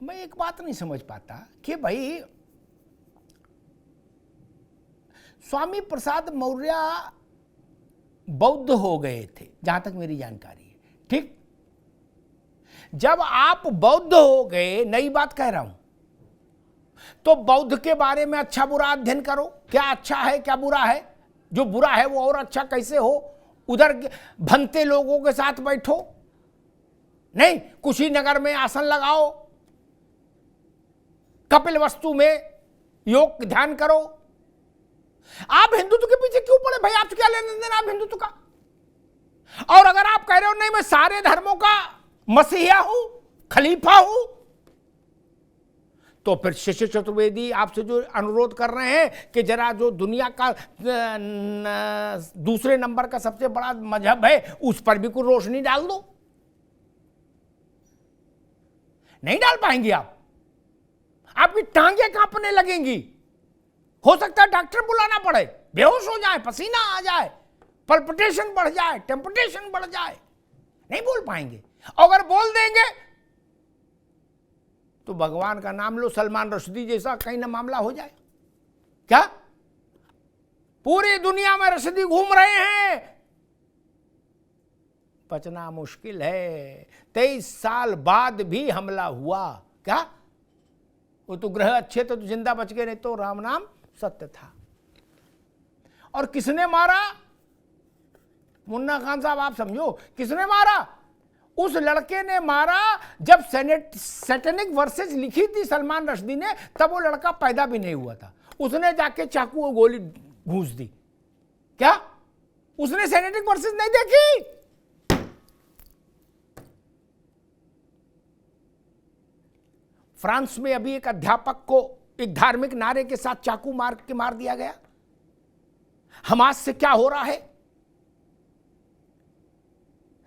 मैं एक बात नहीं समझ पाता कि भाई स्वामी प्रसाद मौर्य बौद्ध हो गए थे, जहां तक मेरी जानकारी है, ठीक। जब आप बौद्ध हो गए, नई बात कह रहा हूं, तो बौद्ध के बारे में अच्छा बुरा अध्ययन करो, क्या अच्छा है क्या बुरा है, जो बुरा है वो और अच्छा कैसे हो, उधर भंते लोगों के साथ बैठो, नहीं कुशीनगर में आसन लगाओ, कपिल वस्तु में योग ध्यान करो। आप हिंदुत्व के पीछे क्यों पड़े भाई? आपसे क्या लेने देना आप हिंदुत्व का? और अगर आप कह रहे हो नहीं मैं सारे धर्मों का मसीहा हूं, खलीफा हूं, तो फिर शिष्य चतुर्वेदी आपसे जो अनुरोध कर रहे हैं कि जरा जो दुनिया का दूसरे नंबर का सबसे बड़ा मजहब है उस पर भी कुछ रोशनी डाल दो। नहीं डाल पाएंगे आप, आपकी टांगें कांपने लगेंगी, हो सकता है डॉक्टर बुलाना पड़े, बेहोश हो जाए, पसीना आ जाए, पल्पिटेशन बढ़ जाए, टेम्पटेशन बढ़ जाए, नहीं बोल पाएंगे। अगर बोल देंगे तो भगवान का नाम लो, सलमान रश्दी जैसा कहीं ना मामला हो जाए। क्या पूरी दुनिया में रश्दी घूम रहे हैं, बचना मुश्किल है। 23 साल बाद भी हमला हुआ, क्या वो तो ग्रह अच्छे थे तो जिंदा बच गए, नहीं तो राम नाम सत्य था। और किसने मारा? मुन्ना खान साहब आप समझो, किसने मारा? उस लड़के ने मारा जब सैटेनिक वर्सेस लिखी थी सलमान रश्दी ने, तब वो लड़का पैदा भी नहीं हुआ था। उसने जाके चाकू और गोली घूंस दी। क्या उसने सैटेनिक वर्सेस नहीं देखी? फ्रांस में अभी एक अध्यापक को एक धार्मिक नारे के साथ चाकू मार के मार दिया गया। हमास से क्या हो रहा है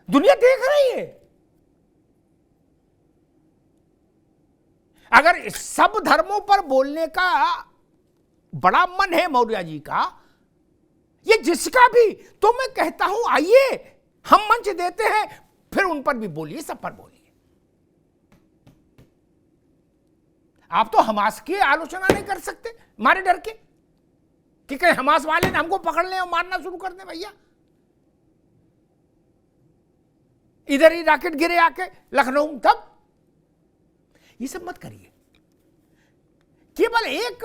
दुनिया देख रही है। अगर सब धर्मों पर बोलने का बड़ा मन है मौर्य जी का, ये जिसका भी, तो मैं कहता हूं आइए हम मंच देते हैं, फिर उन पर भी बोलिए, सब पर बोलिए। आप तो हमास की आलोचना नहीं कर सकते मारे डर के कि कहीं हमास वाले ने हमको पकड़ लें और मारना शुरू कर दें। भैया इधर ही रॉकेट गिरे आके लखनऊ, तब ये सब मत करिए। केवल एक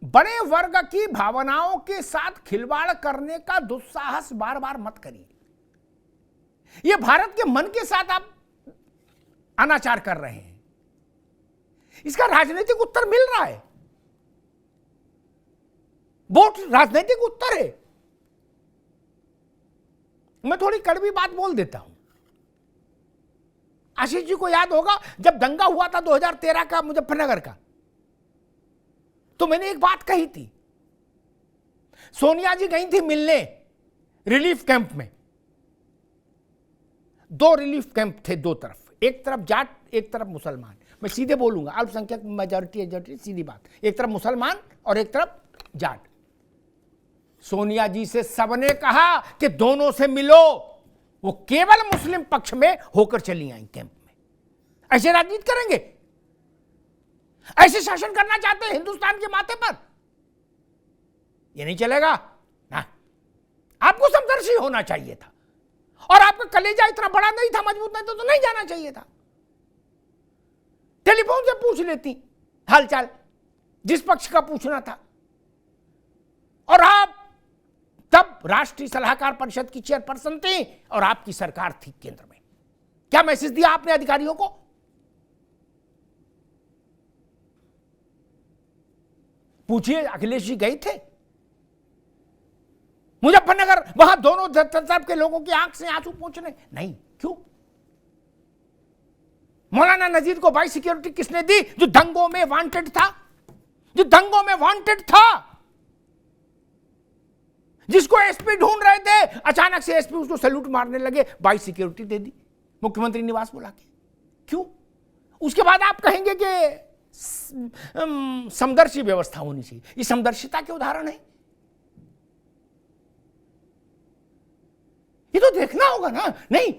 बड़े वर्ग की भावनाओं के साथ खिलवाड़ करने का दुस्साहस बार बार मत करिए। ये भारत के मन के साथ आप अनाचार कर रहे हैं, इसका राजनीतिक उत्तर मिल रहा है। वोट राजनीतिक उत्तर है। मैं थोड़ी कड़वी बात बोल देता हूं। आशीष जी को याद होगा जब दंगा हुआ था 2013 का मुजफ्फरनगर का, तो मैंने एक बात कही थी। सोनिया जी गई थी मिलने रिलीफ कैंप में। 2 रिलीफ कैंप थे, 2 तरफ, एक तरफ जाट एक तरफ मुसलमान। मैं सीधे बोलूंगा, अल्पसंख्यक मेजॉरिटी, सीधी बात। एक तरफ मुसलमान और एक तरफ जाट। सोनिया जी से सबने कहा कि दोनों से मिलो। वो केवल मुस्लिम पक्ष में होकर चली आई कैंप में। ऐसे राजनीति करेंगे? ऐसे शासन करना चाहते हैं हिंदुस्तान के माथे पर? ये नहीं चलेगा ना। आपको समदर्शी होना चाहिए था, और आपका कलेजा इतना बड़ा नहीं था, मजबूत नहीं था, तो नहीं जाना चाहिए था। टेलीफोन से पूछ लेती हालचाल, जिस पक्ष का पूछना था। और आप तब राष्ट्रीय सलाहकार परिषद की चेयरपर्सन थी और आपकी सरकार थी केंद्र में। क्या मैसेज दिया आपने अधिकारियों को? पूछिए, अखिलेश जी गए थे मुजफ्फरनगर, वहां दोनों तरफ के लोगों की आंख से आंसू पोंछने? नहीं। क्यों? मौलाना नजीर को बाई सिक्योरिटी किसने दी? जो दंगों में वांटेड था, जो दंगों में वांटेड था, जिसको एसपी ढूंढ रहे थे, अचानक से एसपी उसको सैल्यूट मारने लगे, बाई सिक्योरिटी दे दी, मुख्यमंत्री निवास बुला के। क्यों? उसके बाद आप कहेंगे कि समदर्शी व्यवस्था होनी चाहिए। ये समदर्शिता के उदाहरण है। ये तो देखना होगा ना। नहीं,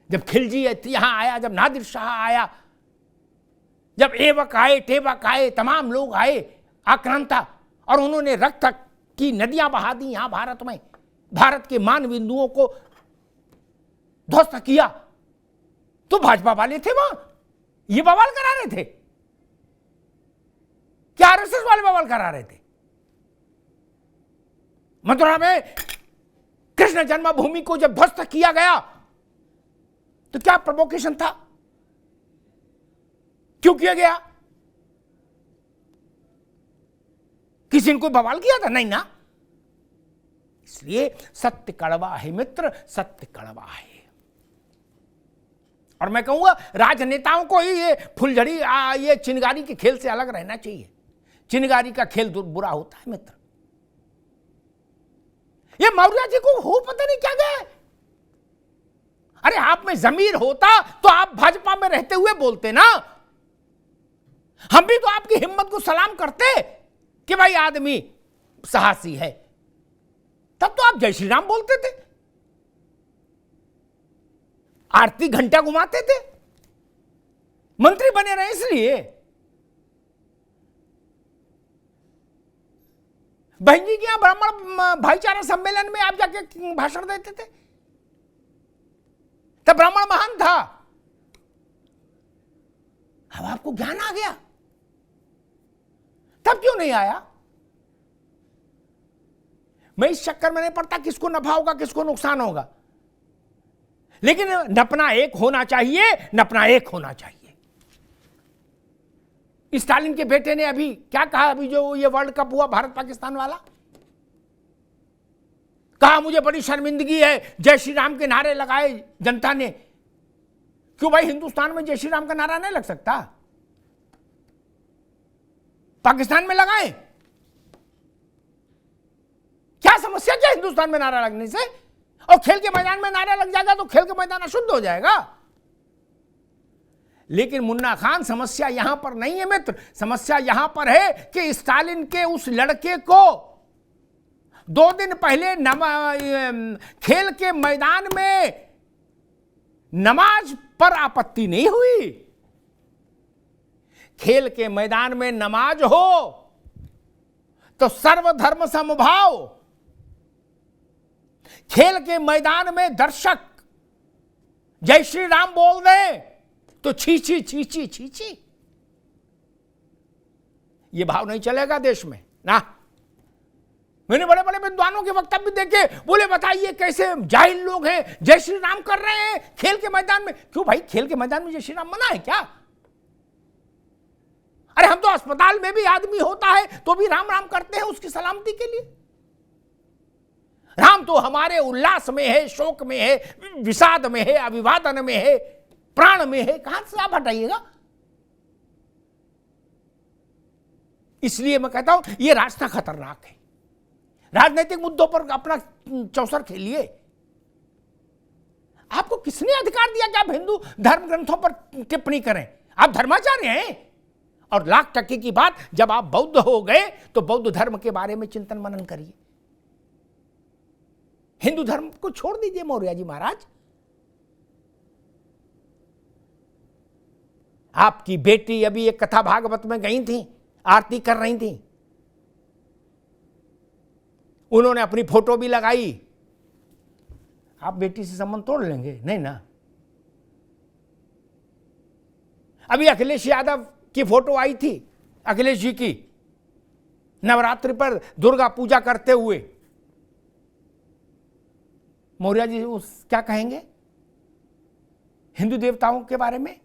जब खिलजी यहां आया, जब नादिर शाह आया, जब एवक आए, टेबक आए, तमाम लोग आए आक्रांता, और उन्होंने रक्त की नदियां बहा दी यहां भारत में, भारत के मान बिंदुओं को ध्वस्त किया, तो भाजपा वाले थे वहां, ये बवाल करा रहे थे, क्या आरएसएस वाले बवाल करा रहे थे? मथुरा में कृष्ण जन्मभूमि को जब ध्वस्त किया गया तो क्या प्रोवोकेशन था? क्यों किया गया? किसी ने कोई बवाल किया था? नहीं ना। इसलिए सत्य कड़वा है मित्र, सत्य कड़वा है। और मैं कहूंगा राजनेताओं को ही ये फुलझड़ी, ये चिनगारी के खेल से अलग रहना चाहिए। चिनगारी का खेल बुरा होता है मित्र। ये मौर्य जी को हो पता नहीं क्या गया। अरे आप में जमीर होता तो आप भाजपा में रहते हुए बोलते ना। हम भी तो आपकी हिम्मत को सलाम करते कि भाई आदमी साहसी है, तब तो आप जय श्री राम बोलते थे, आरती घंटा घुमाते थे, मंत्री बने रहे इसलिए। बहन जी के यहां ब्राह्मण भाईचारा सम्मेलन में आप जाके भाषण देते थे, तब ब्राह्मण महान था। अब आपको ज्ञान आ गया, तब क्यों नहीं आया? मैं इस चक्कर में नहीं पड़ता किसको नफा होगा किसको नुकसान होगा, लेकिन नपना एक होना चाहिए, नपना एक होना चाहिए। स्टालिन के बेटे ने अभी क्या कहा, अभी जो ये वर्ल्ड कप हुआ भारत पाकिस्तान वाला, कहा मुझे बड़ी शर्मिंदगी है, जय श्री राम के नारे लगाए जनता ने। क्यों भाई, हिंदुस्तान में जय श्री राम का नारा नहीं लग सकता? पाकिस्तान में लगाए, क्या समस्या क्या हिंदुस्तान में नारा लगने से? और खेल के मैदान में नारा लग जाएगा तो खेल का मैदान अशुद्ध हो जाएगा। लेकिन मुन्ना खान, समस्या यहां पर नहीं है मित्र, समस्या यहां पर है कि स्टालिन के उस लड़के को 2 दिन पहले खेल के मैदान में नमाज पर आपत्ति नहीं हुई। खेल के मैदान में नमाज हो तो सर्वधर्म समभाव, खेल के मैदान में दर्शक जय श्री राम बोल दे तो छीची छीची छीची, ये भाव नहीं चलेगा देश में ना। मैंने बड़े बड़े विद्वानों के वक्तव्य देखे, बोले बताइए कैसे जाहिल लोग हैं, जय श्री राम कर रहे हैं खेल के मैदान में। क्यों भाई, खेल के मैदान में जय श्री राम मना है क्या? अरे हम तो अस्पताल में भी आदमी होता है तो भी राम राम करते हैं उसकी सलामती के लिए। राम तो हमारे उल्लास में है, शोक में है, विषाद में है, अभिवादन में है, प्राण में है, कहां से आप हटाइएगा? इसलिए मैं कहता हूं यह रास्ता खतरनाक है। राजनीतिक मुद्दों पर अपना चौसर खेलिए। आपको किसने अधिकार दिया कि आप हिंदू धर्म ग्रंथों पर टिप्पणी करें? आप धर्माचार्य हैं। और लाख टके की बात, जब आप बौद्ध हो गए तो बौद्ध धर्म के बारे में चिंतन मनन करिए। हिंदू धर्म को छोड़ दीजिए मौर्य जी महाराज। आपकी बेटी अभी एक कथा भागवत में गई थी, आरती कर रही थी, उन्होंने अपनी फोटो भी लगाई। आप बेटी से संबंध तोड़ लेंगे? नहीं ना। अभी अखिलेश यादव की फोटो आई थी, अखिलेश जी की, नवरात्रि पर दुर्गा पूजा करते हुए। मौर्य जी उस क्या कहेंगे हिंदू देवताओं के बारे में?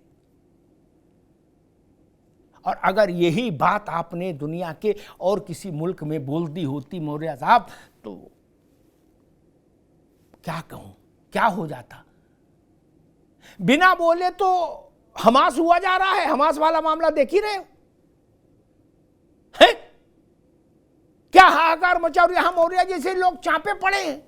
और अगर यही बात आपने दुनिया के और किसी मुल्क में बोल दी होती मौर्य साहब, तो क्या कहूं, क्या हो जाता। बिना बोले तो हमास हुआ जा रहा है, हमास वाला मामला देख ही रहे हो है? क्या हाहाकार मचा, और यहां मौर्य जैसे लोग चापे पड़े हैं।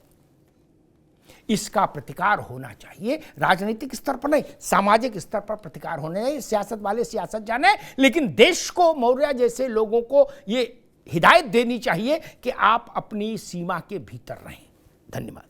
इसका प्रतिकार होना चाहिए, राजनीतिक स्तर पर नहीं, सामाजिक स्तर पर प्रतिकार होने चाहिए। सियासत वाले सियासत जाने, लेकिन देश को, मौर्य जैसे लोगों को ये हिदायत देनी चाहिए कि आप अपनी सीमा के भीतर रहें। धन्यवाद।